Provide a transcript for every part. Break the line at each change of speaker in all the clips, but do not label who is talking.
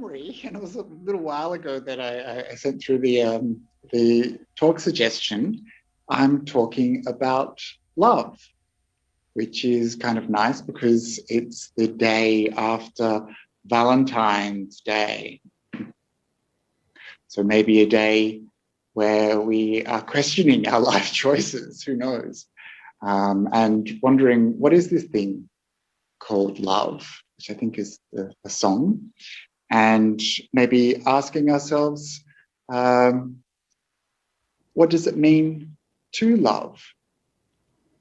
memory, and it was a little while ago that I sent through the talk suggestion. I'm talking about love, which is kind of nice because it's the day after Valentine's Day. So maybe a day where we are questioning our life choices, who knows, and wondering, what is this thing called love, which I think is the song, and maybe asking ourselves, what does it mean to love?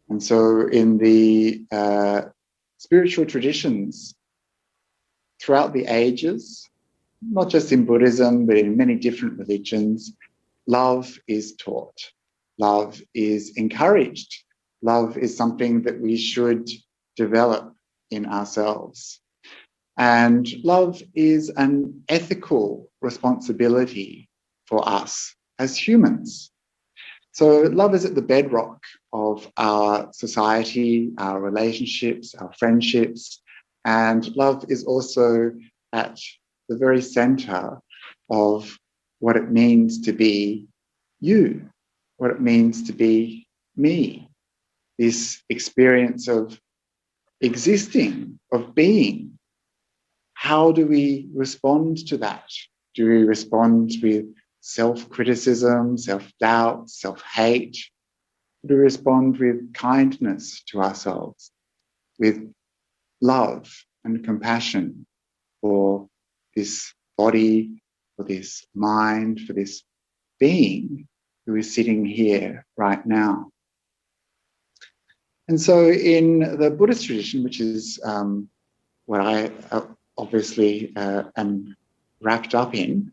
And so in the spiritual traditions throughout the ages, not just in Buddhism, but in many different religions, love is taught. Love is encouraged. Love is something that we should develop in ourselves. And love is an ethical responsibility for us as humans. So love is at the bedrock of our society, our relationships, our friendships, and love is also at the very center of what it means to be you, what it means to be me, this experience of existing, of being. How do we respond to that? Do we respond with self-criticism, self-doubt, self-hate? Do we respond with kindness to ourselves, with love and compassion for this body, for this mind, for this being who is sitting here right now? And so in the Buddhist tradition, which is what I obviously am wrapped up in,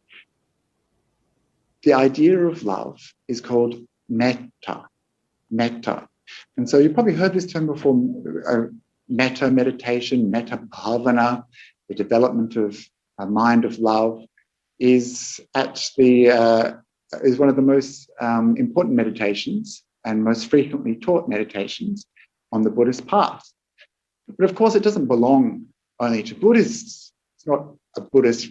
the idea of love is called metta. Metta. And so you've probably heard this term before, metta meditation, metta bhavana, the development of a mind of love, is is one of the most important meditations and most frequently taught meditations on the Buddhist path. But of course, it doesn't belong only to Buddhists. It's not a Buddhist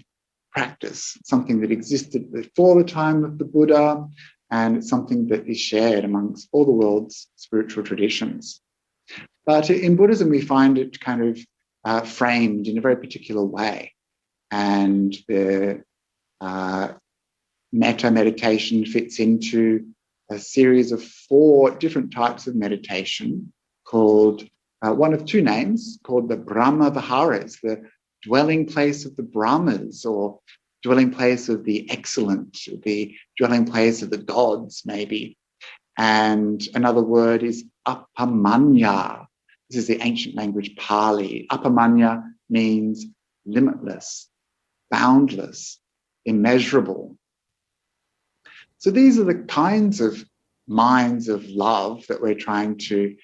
practice. It's something that existed before the time of the Buddha, and it's something that is shared amongst all the world's spiritual traditions. But in Buddhism, we find it kind of framed in a very particular way. And the metta meditation fits into a series of 4 different types of meditation called, one of 2 names, called the Brahma Viharas, the dwelling place of the Brahmas, or dwelling place of the excellent, the dwelling place of the gods, maybe. And another word is apamanya. This is the ancient language Pali. Apamanya means limitless, boundless, immeasurable. So these are the kinds of minds of love that we're trying to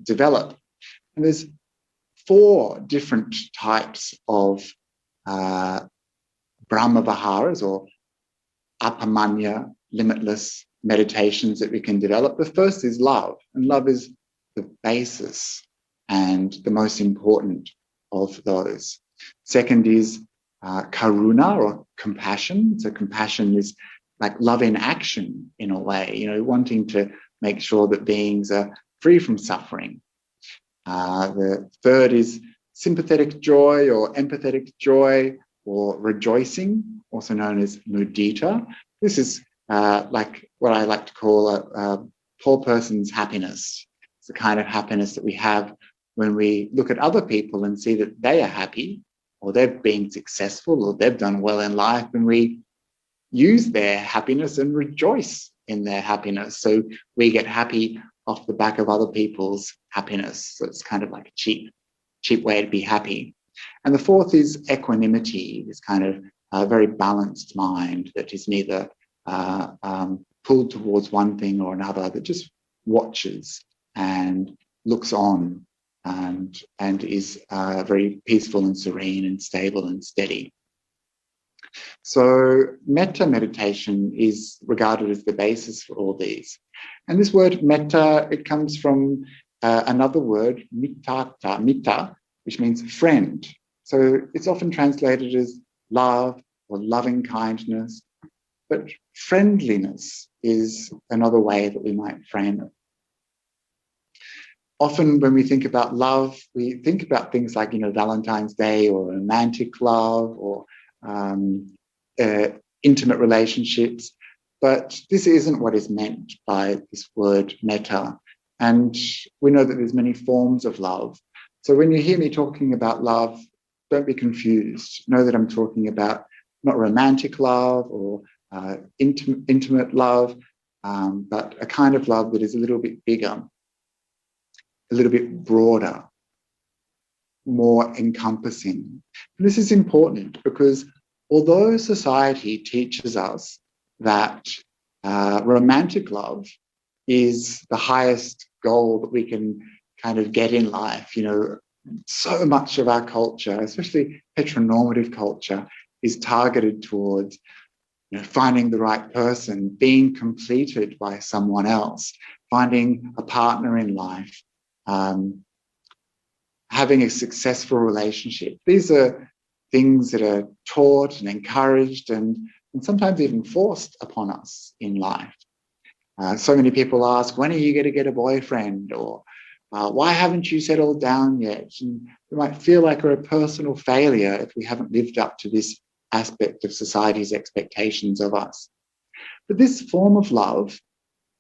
develop. And there's 4 different types of Brahma Viharas, or apamanya, limitless meditations that we can develop. The first is love, and love is the basis and the most important of those. Second is karuna, or compassion. So compassion is like love in action, in a way, wanting to make sure that beings are free from suffering. The third is sympathetic joy, or empathetic joy, or rejoicing, also known as mudita. This is like what I like to call a poor person's happiness. It's the kind of happiness that we have when we look at other people and see that they are happy, or they've been successful, or they've done well in life, and we use their happiness and rejoice in their happiness. So we get happy off the back of other people's happiness. So it's kind of like a cheap way to be happy. And the fourth is equanimity, this kind of very balanced mind that is neither pulled towards one thing or another, that just watches and looks on and is very peaceful and serene and stable and steady. So metta meditation is regarded as the basis for all these. And this word metta, it comes from another word, mitta, which means friend. So it's often translated as love or loving kindness, but friendliness is another way that we might frame it. Often when we think about love, we think about things like, Valentine's Day or romantic love or intimate relationships. But this isn't what is meant by this word metta. And we know that there's many forms of love. So when you hear me talking about love, don't be confused. Know that I'm talking about not romantic love or intimate love, but a kind of love that is a little bit bigger, a little bit broader, more encompassing. And this is important because although society teaches us that romantic love is the highest goal that we can kind of get in life, so much of our culture, especially heteronormative culture, is targeted towards finding the right person, being completed by someone else, finding a partner in life, having a successful relationship. These are things that are taught and encouraged and sometimes even forced upon us in life. So many people ask, when are you going to get a boyfriend? Or why haven't you settled down yet? And we might feel like we're a personal failure if we haven't lived up to this aspect of society's expectations of us. But this form of love,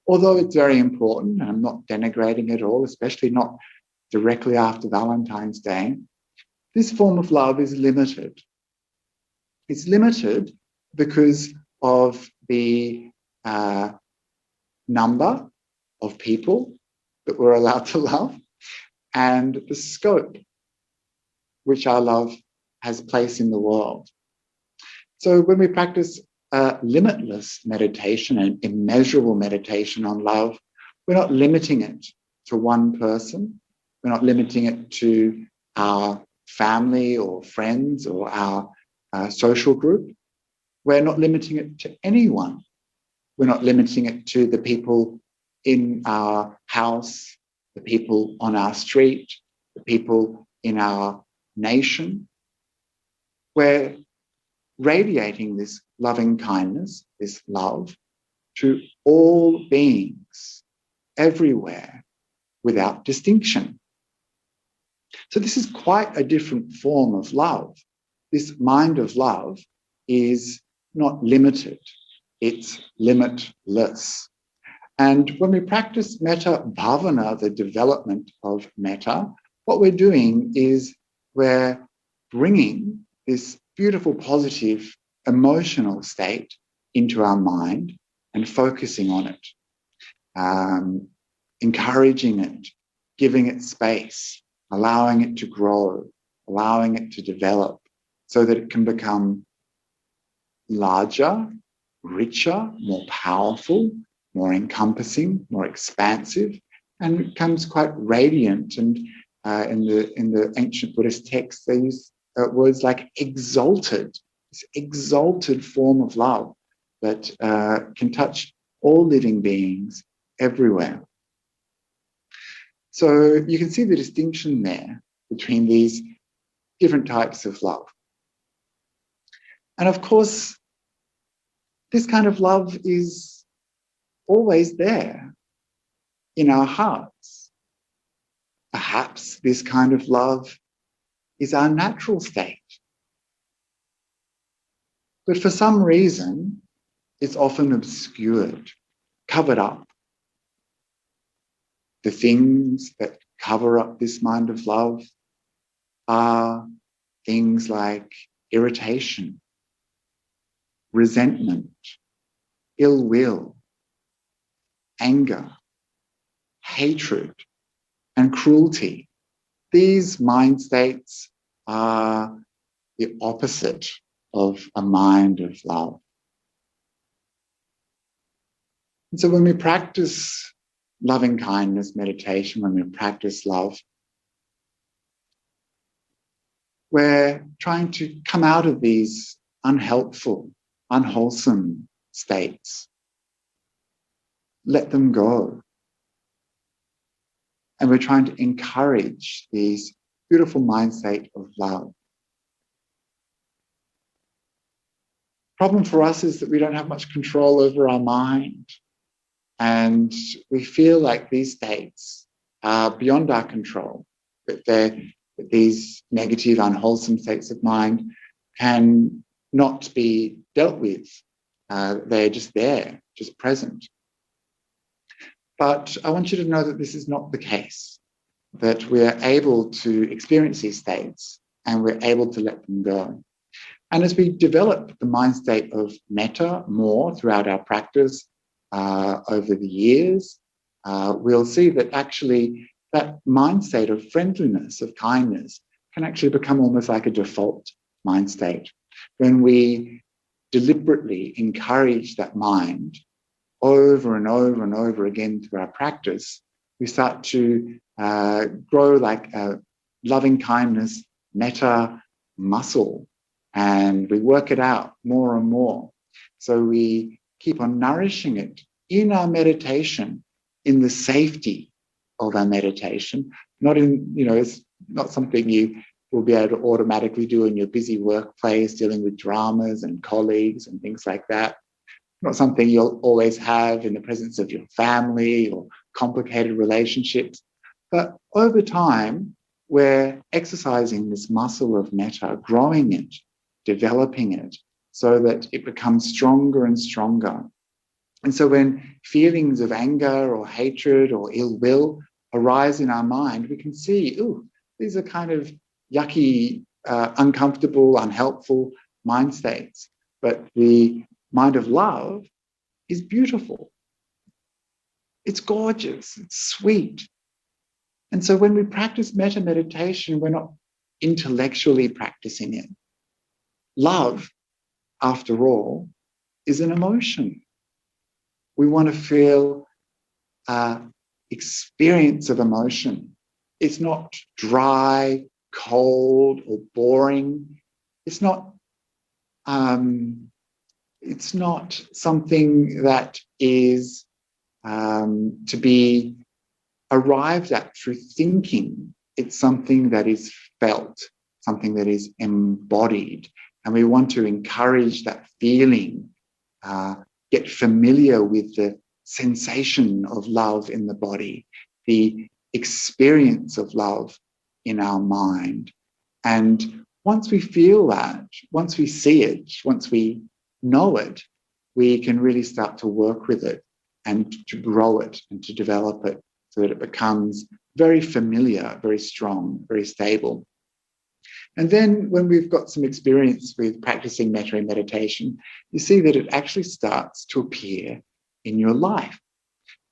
although it's very important, and I'm not denigrating it at all, especially not directly after Valentine's Day, this form of love is limited. It's limited because of the number of people that we're allowed to love and the scope which our love has place in the world. So when we practice limitless meditation and immeasurable meditation on love, we're not limiting it to one person. We're not limiting it to our family or friends or our social group. We're not limiting it to anyone. We're not limiting it to the people in our house, the people on our street, the people in our nation. We're radiating this loving kindness, this love, to all beings, everywhere, without distinction. So this is quite a different form of love. This mind of love is not limited, it's limitless. And when we practice metta bhavana, the development of metta, what we're doing is we're bringing this beautiful, positive, emotional state into our mind and focusing on it, encouraging it, giving it space, allowing it to grow, allowing it to develop so that it can become larger, richer, more powerful, more encompassing, more expansive, and it becomes quite radiant. And in the ancient Buddhist texts, they use words like exalted, this exalted form of love that can touch all living beings everywhere. So you can see the distinction there between these different types of love. And of course, this kind of love is always there in our hearts. Perhaps this kind of love is our natural state. But for some reason, it's often obscured, covered up. The things that cover up this mind of love are things like irritation, resentment, ill will, anger, hatred, and cruelty. These mind states are the opposite of a mind of love. And so when we practice loving kindness meditation, when we practice love, we're trying to come out of these unhelpful, unwholesome states. Let them go. And we're trying to encourage these beautiful mind state of love. Problem for us is that we don't have much control over our mind. And we feel like these states are beyond our control, that these negative, unwholesome states of mind can not be dealt with. They're just there, just present. But I want you to know that this is not the case, that we're able to experience these states and we're able to let them go. And as we develop the mind state of metta more throughout our practice over the years, we'll see that actually that mind state of friendliness, of kindness, can actually become almost like a default mind state. When we deliberately encourage that mind over and over and over again through our practice, we start to grow like a loving kindness metta muscle, and we work it out more and more. So we keep on nourishing it in our meditation, in the safety of our meditation, not in, it's not something you will be able to automatically do in your busy workplace, dealing with dramas and colleagues and things like that. Not something you'll always have in the presence of your family or complicated relationships. But over time, we're exercising this muscle of metta, growing it, developing it, so that it becomes stronger and stronger. And so when feelings of anger or hatred or ill will arise in our mind, we can see, these are kind of yucky, uncomfortable, unhelpful mind states. But the mind of love is beautiful. It's gorgeous. It's sweet. And so when we practice metta meditation, we're not intellectually practicing it. Love, after all, is an emotion. We want to feel experience of emotion. It's not dry, cold, or boring. It's not something that is to be arrived at through thinking. It's something that is felt, something that is embodied. And we want to encourage that feeling, get familiar with the sensation of love in the body, the experience of love in our mind. And once we feel that, once we see it, once we know it, we can really start to work with it and to grow it and to develop it so that it becomes very familiar, very strong, very stable. And then when we've got some experience with practicing metta and meditation, you see that it actually starts to appear in your life.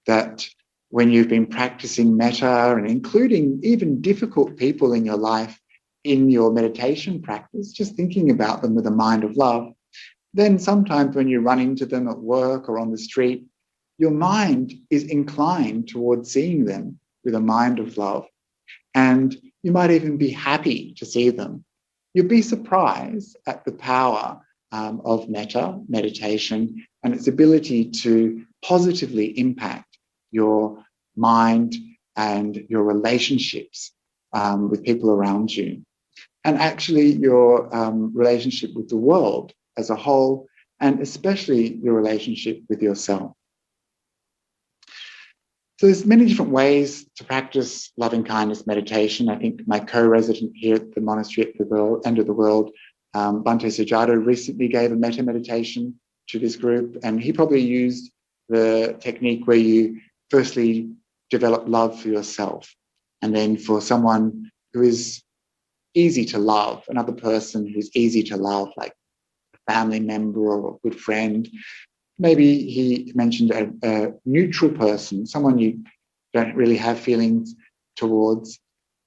That when you've been practicing metta and including even difficult people in your life in your meditation practice, just thinking about them with a mind of love, then sometimes when you run into them at work or on the street, your mind is inclined towards seeing them with a mind of love. And you might even be happy to see them. You'll be surprised at the power of metta, meditation, and its ability to positively impact your mind and your relationships with people around you. And actually your relationship with the world as a whole, and especially your relationship with yourself. So there's many different ways to practice loving kindness meditation. I think my co-resident here at the monastery at the end of the world, Bhante Akāliko, recently gave a metta meditation to this group, and he probably used the technique where you firstly develop love for yourself, and then for someone who is easy to love, another person who's easy to love, like a family member or a good friend. Maybe he mentioned a neutral person, someone you don't really have feelings towards,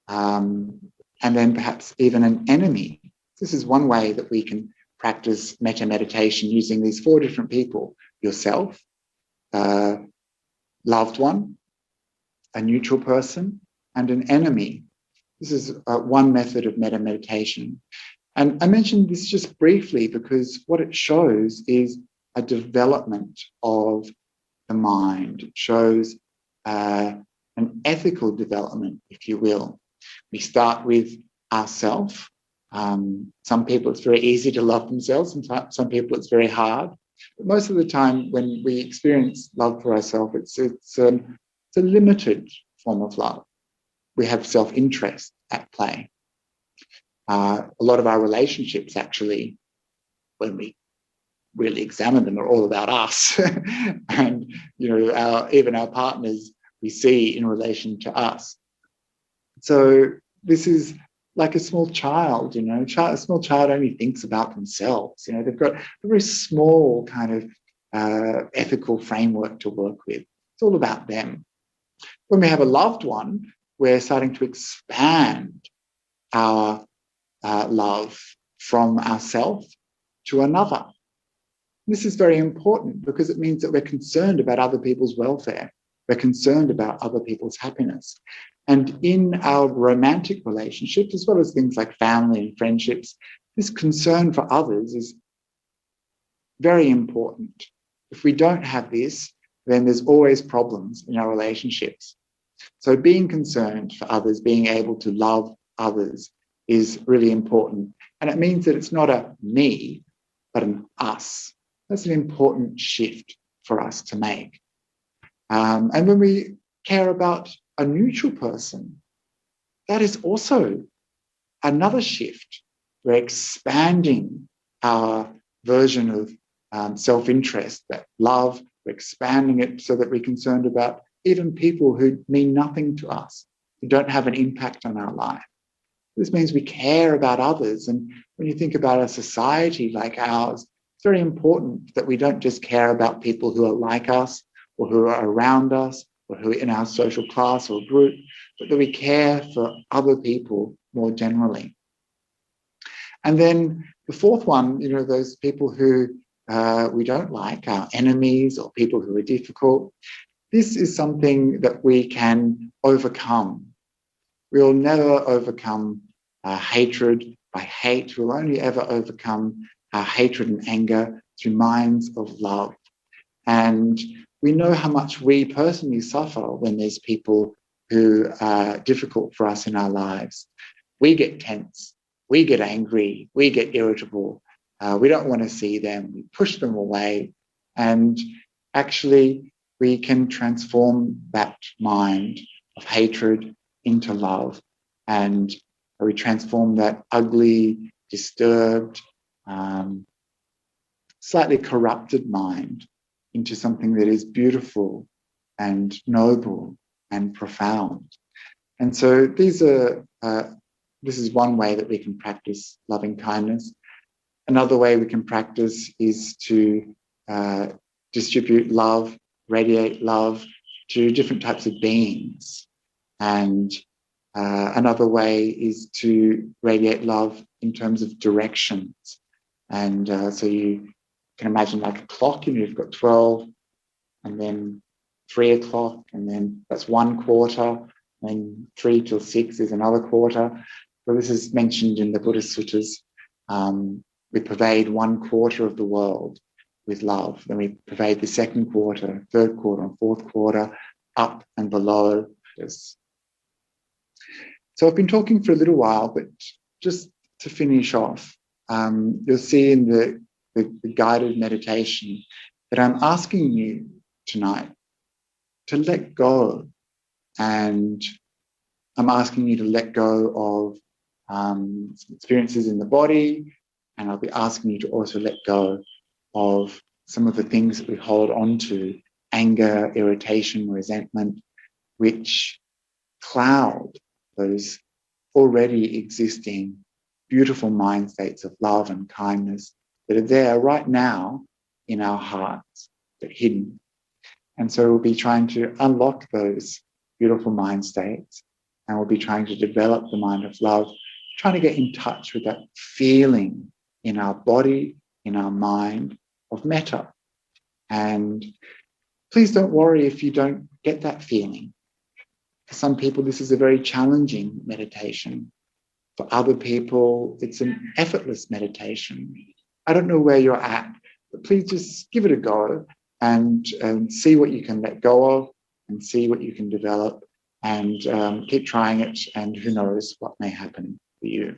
and then perhaps even an enemy. This is one way that we can practice metta meditation using these 4 different people: yourself, loved one, a neutral person, and an enemy. This is one method of metta meditation. And I mentioned this just briefly because what it shows is a development of the mind. It shows an ethical development, if you will. We start with ourself, Some people it's very easy to love themselves, and some people it's very hard. But most of the time, when we experience love for ourselves, it's a limited form of love. We have self-interest at play. A lot of our relationships, actually, when we really examine them, are all about us, and even our partners we see in relation to us. So this is like a small child, a small child only thinks about themselves. They've got a very small kind of ethical framework to work with. It's all about them. When we have a loved one, we're starting to expand our love from ourselves to another. This is very important because it means that we're concerned about other people's welfare. We're concerned about other people's happiness. And in our romantic relationships, as well as things like family and friendships, this concern for others is very important. If we don't have this, then there's always problems in our relationships. So being concerned for others, being able to love others is really important. And it means that it's not a me, but an us. That's an important shift for us to make. And when we care about a neutral person, that is also another shift. We're expanding our version of self-interest, that love. We're expanding it so that we're concerned about even people who mean nothing to us, who don't have an impact on our life. This means we care about others. And when you think about a society like ours, it's very important that we don't just care about people who are like us or who are around us or who are in our social class or group, but that we care for other people more generally. And then the fourth one, those people who we don't like, our enemies or people who are difficult, this is something that we can overcome. We'll never overcome hatred by hate. We'll only ever overcome our hatred and anger through minds of love. And we know how much we personally suffer when there's people who are difficult for us in our lives. We get tense, we get angry, we get irritable. We don't want to see them, we push them away. And actually, we can transform that mind of hatred into love. And we transform that ugly, disturbed, slightly corrupted mind into something that is beautiful and noble and profound. And so this is one way that we can practice loving kindness. Another way we can practice is to distribute love, radiate love to different types of beings. And another way is to radiate love in terms of directions. And so you can imagine like a clock, you've got 12 and then 3 o'clock, and then that's 1 quarter, and 3 till 6 is another quarter. So this is mentioned in the Buddhist suttas. We pervade 1 quarter of the world with love. Then we pervade the 2nd quarter, 3rd quarter, and 4th quarter, up and below this. So I've been talking for a little while, but just to finish off, you'll see in the guided meditation that I'm asking you tonight to let go. And I'm asking you to let go of experiences in the body, and I'll be asking you to also let go of some of the things that we hold on to, anger, irritation, resentment, which cloud those already existing beautiful mind states of love and kindness that are there right now in our hearts, but hidden. And so we'll be trying to unlock those beautiful mind states, and we'll be trying to develop the mind of love, trying to get in touch with that feeling in our body, in our mind of metta. And please don't worry if you don't get that feeling. For some people, this is a very challenging meditation. For other people, it's an effortless meditation. I don't know where you're at, but please just give it a go and see what you can let go of and see what you can develop, and keep trying it, and who knows what may happen for you.